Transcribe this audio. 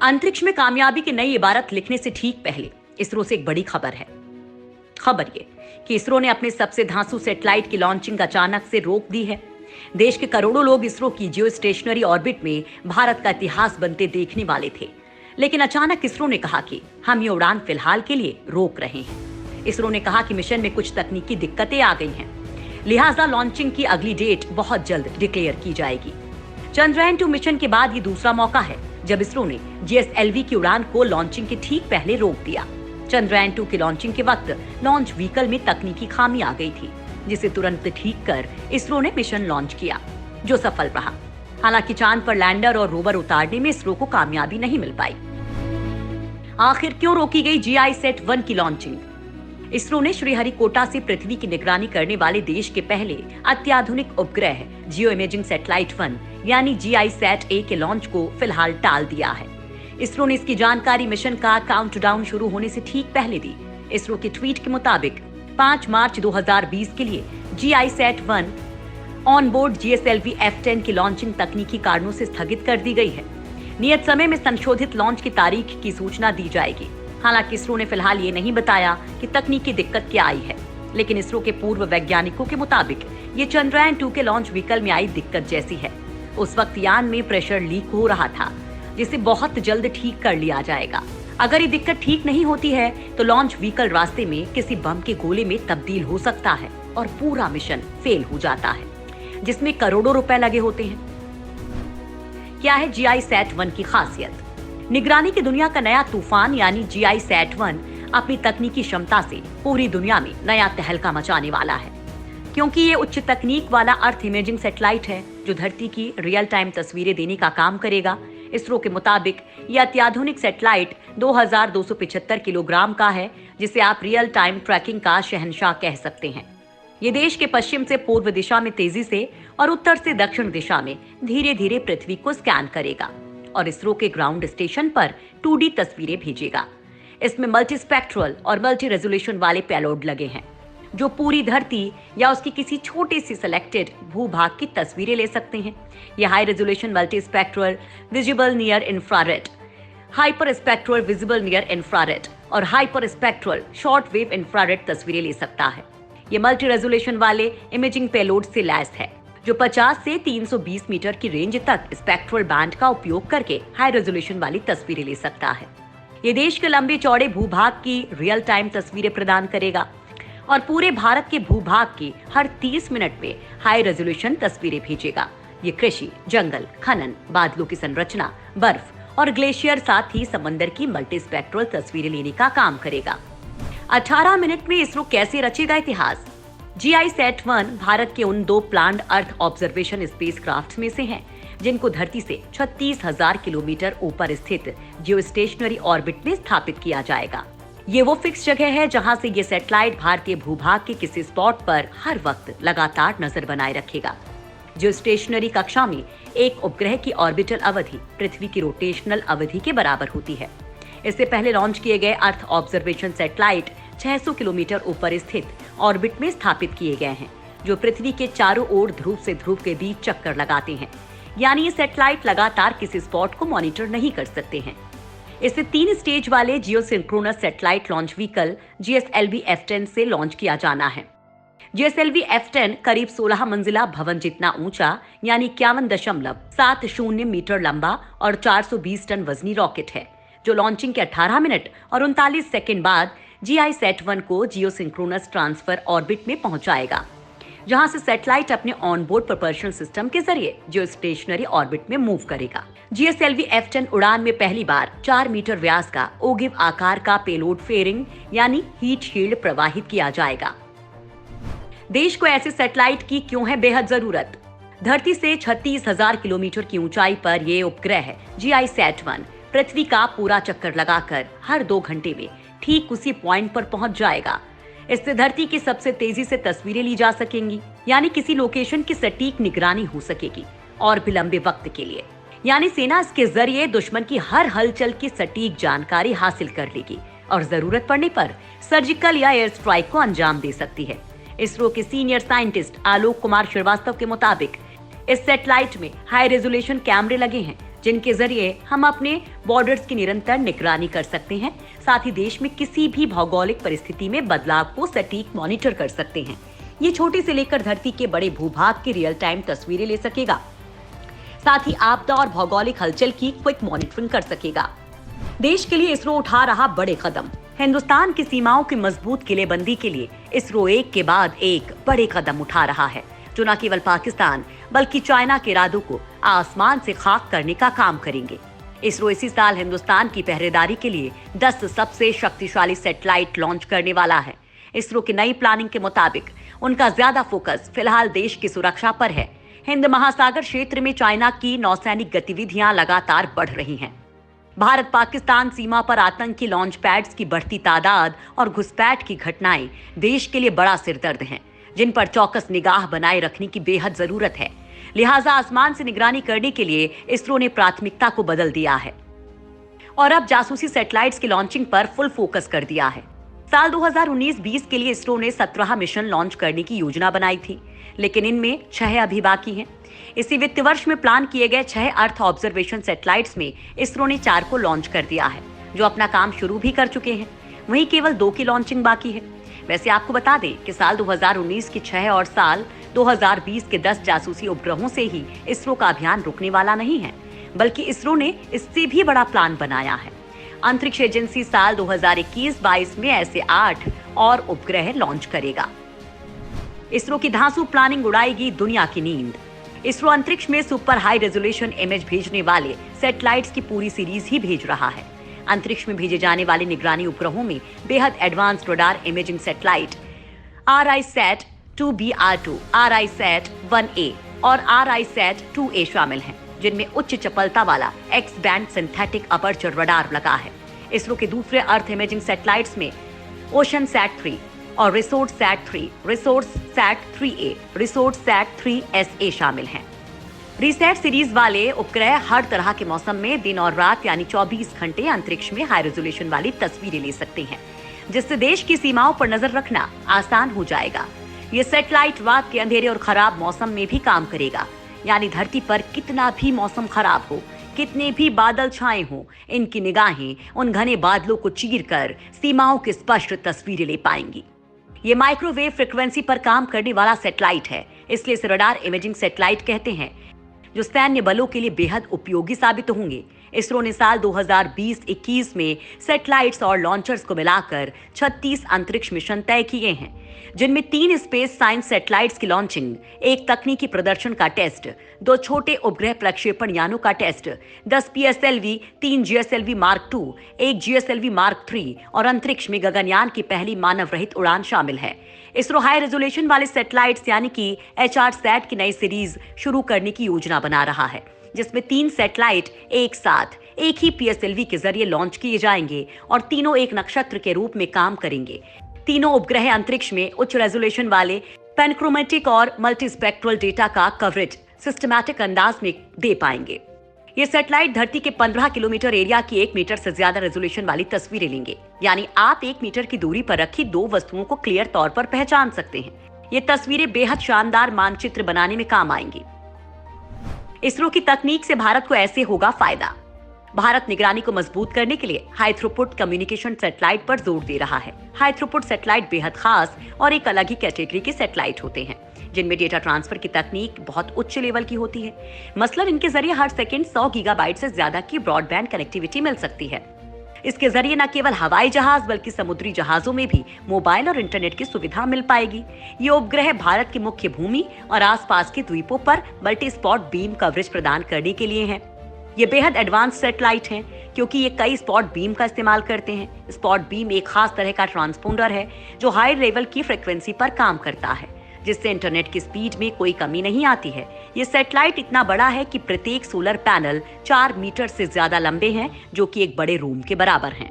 अंतरिक्ष में कामयाबी की नई इबारत लिखने से ठीक पहले इसरो से एक बड़ी खबर है। खबर ये कि इसरो ने अपने सबसे धांसू सैटेलाइट की लॉन्चिंग अचानक से रोक दी है। देश के करोड़ों लोग इसरो की जियो स्टेशनरी ऑर्बिट में भारत का इतिहास बनते देखने वाले थे, लेकिन अचानक इसरो ने कहा कि हम ये उड़ान फिलहाल के लिए रोक रहे हैं। इसरो ने कहा कि मिशन में कुछ तकनीकी दिक्कतें आ गई हैं, लिहाजा लॉन्चिंग की अगली डेट बहुत जल्द डिक्लेयर की जाएगी। चंद्रयान 2 मिशन के बाद ये दूसरा मौका है जब इसरो ने GSLV की उड़ान को लॉन्चिंग के ठीक पहले रोक दिया। चंद्रयान 2 की लॉन्चिंग के वक्त लॉन्च व्हीकल में तकनीकी खामी आ गई थी, जिसे तुरंत ठीक कर इसरो ने मिशन लॉन्च किया, जो सफल रहा। हालांकि चांद पर लैंडर और रोवर उतारने में इसरो को कामयाबी नहीं मिल पाई। आखिर क्यों रोकी गई GISAT-1 की लॉन्चिंग? इसरो ने श्रीहरिकोटा से पृथ्वी की निगरानी करने वाले देश के पहले अत्याधुनिक उपग्रह जियो इमेजिंग सैटेलाइट 1 यानी GISAT-A के लॉन्च को फिलहाल टाल दिया है। इसरो ने इसकी जानकारी मिशन का काउंटडाउन शुरू होने से ठीक पहले दी। इसरो के ट्वीट के मुताबिक 5 मार्च 2020 के लिए GISAT-1 on board GSLV F10 की लॉन्चिंग तकनीकी कारणों से स्थगित कर दी गई है। नियत समय में संशोधित लॉन्च की तारीख की सूचना दी जाएगी। हालांकि इसरो ने फिलहाल ये नहीं बताया कि तकनीकी दिक्कत क्या आई है, लेकिन इसरो के पूर्व वैज्ञानिकों के मुताबिक ये चंद्रयान 2 के लॉन्च व्हीकल में आई दिक्कत जैसी है। उस वक्त यान में प्रेशर लीक हो रहा था, जिसे बहुत जल्द ठीक कर लिया जाएगा। अगर ये दिक्कत ठीक नहीं होती है तो लॉन्च व्हीकल रास्ते में किसी बम के गोले में तब्दील हो सकता है और पूरा मिशन फेल हो जाता है, जिसमें करोड़ों रुपए लगे होते हैं। क्या है GISAT-1 की खासियत? निगरानी की दुनिया का नया तूफान यानी GISAT-1 अपनी तकनीकी क्षमता से पूरी दुनिया में नया तहलका मचाने वाला है, क्योंकि ये उच्च तकनीक वाला अर्थ इमेजिंग सैटेलाइट है जो धरती की रियल टाइम तस्वीरें देने का काम करेगा। इसरो के मुताबिक यह अत्याधुनिक सैटेलाइट 2275 किलोग्राम का है, जिसे आप रियल टाइम ट्रैकिंग का शहंशाह कह सकते हैं। ये देश के पश्चिम से पूर्व दिशा में तेजी से और उत्तर से दक्षिण दिशा में धीरे धीरे पृथ्वी को स्कैन करेगा और इसरो के ग्राउंड स्टेशन पर 2D तस्वीरें भेजेगा। इसमें मल्टी स्पेक्ट्रल और मल्टी रेजोल्यूशन वाले पेलोड लगे हैं, जो पूरी धरती या उसकी किसी छोटे सी सिलेक्टेड भूभाग की तस्वीरें ले सकते हैं। यह high resolution multi spectral visible near infrared, hyper spectral visible near infrared और hyper spectral short wave infrared तस्वीरें ले सकता है। ये मल्टी रेजोल्यूशन वाले इमेजिंग पेलोड से लैस है, जो 50 से 320 मीटर की रेंज तक स्पेक्ट्रल बैंड का उपयोग करके हाई रेजोल्यूशन वाली तस्वीरें ले सकता है। ये देश के लंबे चौड़े भूभाग की रियल टाइम तस्वीरें प्रदान करेगा और पूरे भारत के भूभाग की हर 30 मिनट में हाई रेजोल्यूशन तस्वीरें भेजेगा। ये कृषि, जंगल, खनन, बादलों की संरचना, बर्फ और ग्लेशियर, साथ ही समंदर की मल्टी स्पेक्ट्रल तस्वीरें लेने का काम करेगा। 18 मिनट में इसरो कैसे रचेगा इतिहास? GISAT-1 भारत के उन 2 प्लान्ड अर्थ ऑब्जर्वेशन स्पेसक्राफ्ट में से हैं, जिनको धरती से 36,000 किलोमीटर ऊपर स्थित जियो स्टेशनरी ऑर्बिट में स्थापित किया जाएगा। ये वो फिक्स जगह है जहां से ये सैटेलाइट भारतीय भूभाग के किसी स्पॉट पर हर वक्त लगातार नजर बनाए रखेगा। जियो स्टेशनरी कक्षा में एक उपग्रह की ऑर्बिटल अवधि पृथ्वी की रोटेशनल अवधि के बराबर होती है। इससे पहले लॉन्च किए गए अर्थ ऑब्जर्वेशन सैटेलाइट 600 किलोमीटर ऊपर स्थित ऑर्बिट में स्थापित किए गए हैं, जो पृथ्वी के चारों ओर ध्रुव से ध्रुव के बीच चक्कर लगाते हैं। यानी ये सैटेलाइट लगातार किसी स्पॉट को मॉनिटर नहीं कर सकते हैं। इसे 3 स्टेज वाले geosynchronous satellite launch vehicle GSLV F10 से लॉन्च किया जाना है। GSLV F10 करीब 16 मंजिला भवन जितना ऊंचा यानी 51.70 मीटर लंबा और 420 टन वजनी रॉकेट है, जो लॉन्चिंग के 18 मिनट और 39 सेकंड बाद GISAT-1 को जियो सिंक्रोनस ट्रांसफर ऑर्बिट में पहुंचाएगा, जहां से सैटेलाइट अपने ऑनबोर्ड प्रोपल्शन सिस्टम के जरिए जियो स्टेशनरी ऑर्बिट में मूव करेगा। GSLV F10 उड़ान में पहली बार 4 मीटर व्यास का ओगिव आकार का पेलोड फेयरिंग यानी हीट शील्ड प्रवाहित किया जाएगा। देश को ऐसे सैटेलाइट की क्यों है बेहद जरूरत? धरती से 36,000 किलोमीटर की ऊंचाई पर यह उपग्रह GISAT-1 पृथ्वी का पूरा चक्कर लगाकर हर 2 घंटे में ठीक उसी पॉइंट पर पहुंच जाएगा। इससे धरती की सबसे तेजी से तस्वीरें ली जा सकेंगी, यानी किसी लोकेशन की सटीक निगरानी हो सकेगी और भी लंबे वक्त के लिए। यानी सेना इसके जरिए दुश्मन की हर हलचल की सटीक जानकारी हासिल कर लेगी और जरूरत पड़ने पर सर्जिकल या एयर स्ट्राइक को अंजाम दे सकती है। इसरो के सीनियर साइंटिस्ट आलोक कुमार श्रीवास्तव के मुताबिक इस सैटेलाइट में हाई रेजोल्यूशन कैमरे लगे हैं, जिनके जरिए हम अपने बॉर्डर्स की निरंतर निगरानी कर सकते हैं। साथ ही देश में किसी भी भौगोलिक परिस्थिति में बदलाव को सटीक मॉनिटर कर सकते हैं। ये छोटी से लेकर धरती के बड़े भूभाग की रियल टाइम तस्वीरें ले सकेगा। साथ ही आपदा और भौगोलिक हलचल की क्विक मॉनिटरिंग कर सकेगा। देश के लिए इसरो उठा रहा बड़े कदम। हिंदुस्तान की सीमाओं की मजबूत किलेबंदी के लिए इसरो एक के बाद एक बड़े कदम उठा रहा है, जो न केवल पाकिस्तान बल्कि चाइना के इरादों को आसमान से खाक करने का काम करेंगे। इसरो इसी साल हिंदुस्तान की पहरेदारी के लिए 10 सबसे शक्तिशाली सैटेलाइट लॉन्च करने वाला है। इसरो की नई प्लानिंग के मुताबिक उनका ज्यादा फोकस फिलहाल देश की सुरक्षा पर है। हिंद महासागर क्षेत्र में चाइना की नौसैनिक गतिविधियां लगातार बढ़ रही हैं। भारत पाकिस्तान सीमा पर आतंकी लॉन्च पैड्स की बढ़ती तादाद और घुसपैठ की घटनाएं देश के लिए बड़ा सिरदर्द हैं, जिन पर चौकस निगाह बनाए रखने की बेहद जरूरत है। लिहाजा आसमान से निगरानी करने के लिए इसरो ने प्राथमिकता को बदल दिया है और अब जासूसी सैटेलाइट्स की लॉन्चिंग पर फुल फोकस कर दिया है। साल 2019-20 के लिए इसरो ने 17 मिशन लॉन्च करने की योजना बनाई थी, लेकिन इनमें 6 अभी बाकी हैं। इसी वित्त वर्ष में प्लान किए गए 6 अर्थ ऑब्जर्वेशन सैटेलाइट्स में इसरो ने 4 को लॉन्च कर दिया है, जो अपना काम शुरू भी कर चुके हैं। वहीं केवल 2 की लॉन्चिंग बाकी है। वैसे आपको बता दें कि साल 2019 की 6 और साल 2020 के 10 जासूसी उपग्रहों से ही इसरो का अभियान रुकने वाला नहीं है, बल्कि इसरो ने इससे भी बड़ा प्लान बनाया है। अंतरिक्ष एजेंसी साल 2021-22 में ऐसे 8 और उपग्रह लॉन्च करेगा। इसरो की धांसू प्लानिंग उड़ाएगी दुनिया की नींद। इसरो अंतरिक्ष में सुपर हाई रेजोल्यूशन इमेज भेजने वाले सैटेलाइट्स की पूरी सीरीज ही भेज रहा है। अंतरिक्ष में भेजे जाने वाले निगरानी उपग्रहों में बेहद advanced radar imaging satellite RISAT-2BR2, RISAT-1A और RISAT-2A शामिल हैं, जिनमें उच्च चपलता वाला x band synthetic aperture radar लगा है। इसरो के दूसरे अर्थ इमेजिंग सैटेलाइट्स में OceanSat-3 और RISORSat-3, RISORSat-3A, RISORSat-3SA शामिल हैं। रिसैट सीरीज वाले उपग्रह हर तरह के मौसम में दिन और रात यानी 24 घंटे अंतरिक्ष में हाई रेजोल्यूशन वाली तस्वीरें ले सकते हैं, जिससे देश की सीमाओं पर नजर रखना आसान हो जाएगा। ये सैटेलाइट रात के अंधेरे और खराब मौसम में भी काम करेगा, यानी धरती पर कितना भी मौसम खराब हो, कितने भी बादल छाए हों, इनकी निगाहें उन घने बादलों को चीरकर सीमाओं की स्पष्ट तस्वीरें ले पाएंगी। ये माइक्रोवेव फ्रिक्वेंसी पर काम करने वाला सैटेलाइट है, इसलिए इसे रडार इमेजिंग सैटेलाइट कहते हैं, जो सैन्य बलों के लिए बेहद उपयोगी साबित होंगे। इसरो ने साल 2020-21 में सैटेलाइट्स और लॉन्चर्स को मिलाकर 36 अंतरिक्ष मिशन तय किए हैं, जिनमें 3 स्पेस साइंस सैटेलाइट्स की लॉन्चिंग, 1 तकनीकी प्रदर्शन का टेस्ट, 2 छोटे उपग्रह प्रक्षेपण यानों का test, 10 PSLV, 3 GSLV Mark II, 1 GSLV Mark III और अंतरिक्ष में गगनयान की पहली मानव रहित उड़ान शामिल है। इसरो हाई रेजोल्यूशन वाले सैटेलाइट्स यानी कि HRSAT की नई सीरीज शुरू करने की योजना बना रहा है, जिसमें 3 सैटेलाइट एक साथ एक ही PSLV के जरिए लॉन्च किए जाएंगे और तीनों एक नक्षत्र के रूप में काम करेंगे। तीनों उपग्रह अंतरिक्ष में उच्च रेजोल्यूशन वाले पैनक्रोमेटिक और मल्टीस्पेक्ट्रल डेटा का कवरेज सिस्टमैटिक अंदाज में दे पाएंगे। ये सैटेलाइट धरती के 15 किलोमीटर एरिया की 1 मीटर से ज्यादा रेजोल्यूशन वाली तस्वीरें लेंगे, यानी आप 1 मीटर की दूरी पर रखी 2 वस्तुओं को क्लियर तौर पर पहचान सकते हैं। ये तस्वीरें बेहद शानदार मानचित्र बनाने में काम आएंगी। इसरो की तकनीक से भारत को ऐसे होगा फायदा। भारत निगरानी को मजबूत करने के लिए हाई थ्रूपुट कम्युनिकेशन सैटेलाइट पर जोर दे रहा है। हाई थ्रूपुट सैटेलाइट बेहद खास और एक अलग ही कैटेगरी के सैटेलाइट होते हैं, जिनमें डेटा ट्रांसफर की तकनीक बहुत उच्च लेवल की होती है। मसलन इनके जरिए हर सेकंड 100 गीगाबाइट से ज्यादा की ब्रॉडबैंड कनेक्टिविटी मिल सकती है। इसके जरिए न केवल हवाई जहाज बल्कि समुद्री जहाजों में भी मोबाइल और इंटरनेट की सुविधा मिल पाएगी। ये उपग्रह भारत की मुख्य भूमि और आसपास के द्वीपों पर मल्टी स्पॉट बीम कवरेज प्रदान करने के लिए हैं। ये बेहद एडवांस सैटेलाइट हैं, क्योंकि ये कई स्पॉट बीम का इस्तेमाल करते हैं। स्पॉट बीम एक खास तरह का ट्रांसपोंडर है जो हाई लेवल की फ्रिक्वेंसी पर काम करता है, जिससे इंटरनेट की स्पीड में कोई कमी नहीं आती है। ये सैटेलाइट इतना बड़ा है कि प्रत्येक सोलर पैनल 4 मीटर से ज्यादा लंबे हैं, जो कि एक बड़े रूम के बराबर हैं।